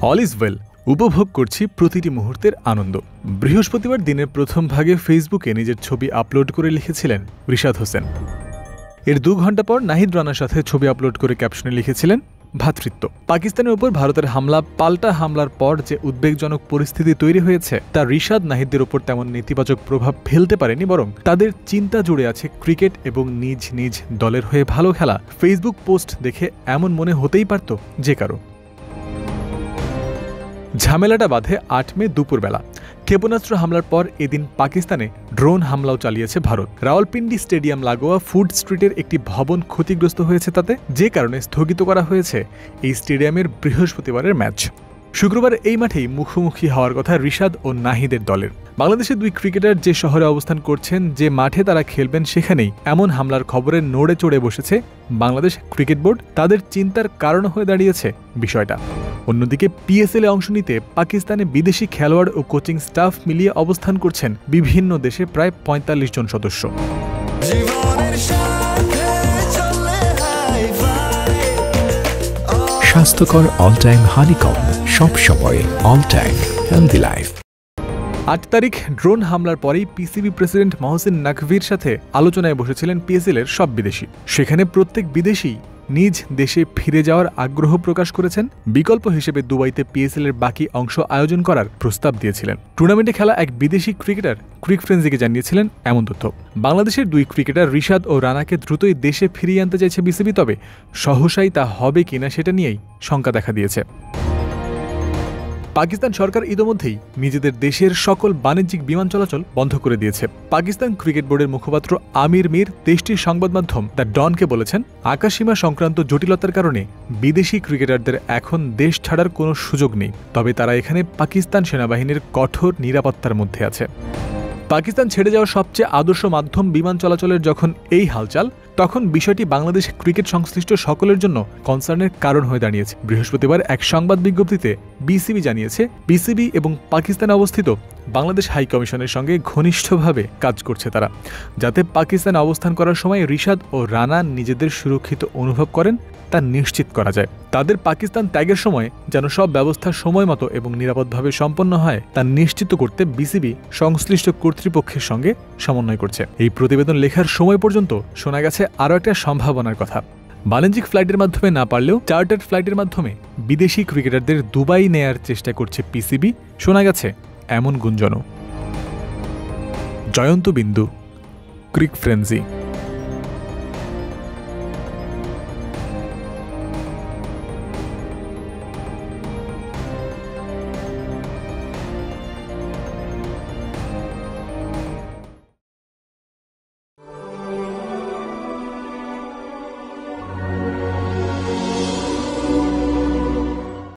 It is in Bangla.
অল ইজ ওয়েল, উপভোগ করছি প্রতিটি মুহূর্তের আনন্দ। বৃহস্পতিবার দিনের প্রথম ভাগে ফেসবুকে নিজের ছবি আপলোড করে লিখেছিলেন রিশাদ হোসেন। এর 2 ঘণ্টা পর নাহিদ রানার সাথে ছবি আপলোড করে ক্যাপশনে লিখেছিলেন ভ্রাতৃত্ব। পাকিস্তানের উপর ভারতের হামলা, পাল্টা হামলার পর যে উদ্বেগজনক পরিস্থিতি তৈরি হয়েছে তা রিশাদ নাহিদদের উপর তেমন নেতিবাচক প্রভাব ফেলতে পারেনি, বরং তাদের চিন্তা জুড়ে আছে ক্রিকেট এবং নিজ নিজ দলের হয়ে ভালো খেলা। ফেসবুক পোস্ট দেখে এমন মনে হতেই পারত যে কারো। ঝামেলাটা বাধে 8 মে দুপুরবেলা। ক্ষেপণাস্ত্র হামলার পর এদিন পাকিস্তানে ড্রোন হামলাও চালিয়েছে ভারত। রাওয়ালপিন্ডি স্টেডিয়াম লাগোয়া ফুড স্ট্রিটের একটি ভবন ক্ষতিগ্রস্ত হয়েছে তাতে, যে কারণে স্থগিত করা হয়েছে এই স্টেডিয়ামের বৃহস্পতিবারের ম্যাচ। শুক্রবার এই মাঠেই মুখোমুখি হওয়ার কথা রিশাদ ও নাহিদের দলের। বাংলাদেশের 2 ক্রিকেটার যে শহরে অবস্থান করছেন, যে মাঠে তারা খেলবেন, সেখানেই এমন হামলার খবরে নড়ে চড়ে বসেছে বাংলাদেশ ক্রিকেট বোর্ড। তাদের চিন্তার কারণ হয়ে দাঁড়িয়েছে বিষয়টা। অন্যদিকে পিএসএলে অংশ নিতে পাকিস্তানে বিদেশি খেলোয়াড় ও কোচিং স্টাফ মিলিয়ে অবস্থান করছেন বিভিন্ন দেশে প্রায় 45 জন সদস্য। স্বাস্থ্যকর অল টাইম হানিকম, সব সময় অল টাইম হেলদি লাইফ। 8 তারিখ ড্রোন হামলার পরেই পিসিবি প্রেসিডেন্ট মহসিন নাকভির সাথে আলোচনায় বসেছিলেন পিএসএলের সব বিদেশি। সেখানে প্রত্যেক বিদেশি নিজ দেশে ফিরে যাওয়ার আগ্রহ প্রকাশ করেছেন। বিকল্প হিসেবে দুবাইতে পিএসএলের বাকি অংশ আয়োজন করার প্রস্তাব দিয়েছিলেন। টুর্নামেন্টে খেলা এক বিদেশি ক্রিকেটার ক্রিক ফ্রেন্সিকে জানিয়েছিলেন এমন তথ্য। বাংলাদেশের 2 ক্রিকেটার রিশাদ ও রানাকে দ্রুতই দেশে ফিরিয়ে আনতে চাইছে বিসিবি, তবে সহসাই তা হবে কিনা সেটা নিয়েই শঙ্কা দেখা দিয়েছে। পাকিস্তান সরকার ইতোমধ্যেই নিজেদের দেশের সকল বাণিজ্যিক বিমান চলাচল বন্ধ করে দিয়েছে। পাকিস্তান ক্রিকেট বোর্ডের মুখপাত্র আমির মির দেশটির সংবাদ মাধ্যম দ্য ডনকে বলেছেন, আকাশসীমা সংক্রান্ত জটিলতার কারণে বিদেশি ক্রিকেটারদের এখন দেশ ছাড়ার কোনো সুযোগ নেই, তবে তারা এখানে পাকিস্তান সেনাবাহিনীর কঠোর নিরাপত্তার মধ্যে আছে। পাকিস্তান ছেড়ে যাওয়া সবচেয়ে আদর্শ মাধ্যম বিমান চলাচলের যখন এই হালচাল, তখন বিষয়টি বাংলাদেশ ক্রিকেট সংশ্লিষ্ট সকলের জন্য কনসার্নের কারণ হয়ে দাঁড়িয়েছে। বৃহস্পতিবার এক সংবাদ বিজ্ঞপ্তিতে বিসিবি জানিয়েছে, বিসিবি এবং পাকিস্তানে অবস্থিত বাংলাদেশ হাই কমিশনের সঙ্গে ঘনিষ্ঠভাবে কাজ করছে তারা, যাতে পাকিস্তানে অবস্থান করার সময় রিশাদ ও রানা নিজেদের সুরক্ষিত অনুভব করেন তা নিশ্চিত করা যায়। তাদের পাকিস্তান ত্যাগের সময় যেন সব ব্যবস্থা সময় মতো এবং নিরাপদভাবে সম্পন্ন হয় তা নিশ্চিত করতে বিসিবি সংশ্লিষ্ট কর্তৃপক্ষের সঙ্গে সমন্বয় করছে। এই প্রতিবেদন লেখার সময় পর্যন্ত শোনা গেছে আরও একটা সম্ভাবনার কথা। বাণিজ্যিক ফ্লাইটের মাধ্যমে না পারলেও চার্টার্ড ফ্লাইটের মাধ্যমে বিদেশি ক্রিকেটারদের দুবাই নেয়ার চেষ্টা করছে পিসিবি, শোনা গেছে এমন গুঞ্জনও। জয়ন্ত বিন্দু, ক্রিক ফ্রেন্সি।